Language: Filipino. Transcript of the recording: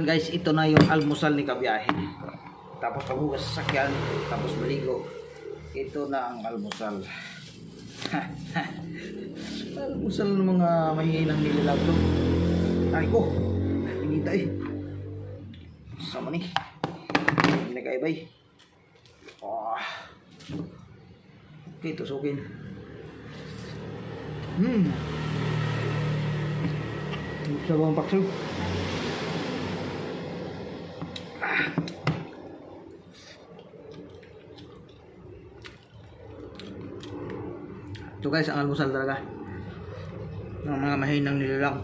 Guys, ito na yung almusal ni Kabiyahe. Tapos paghugas sa sakyan, tapos maligo. Ito na ang almusal. Almusal ng mga mahihinang nilalag to. Ay ko, pinita eh. Sama ni. Nag-aibay. Okay, tusukin. Sa bawang pakso. Ito guys, ang almusal talaga ng mga mahinang nilalang.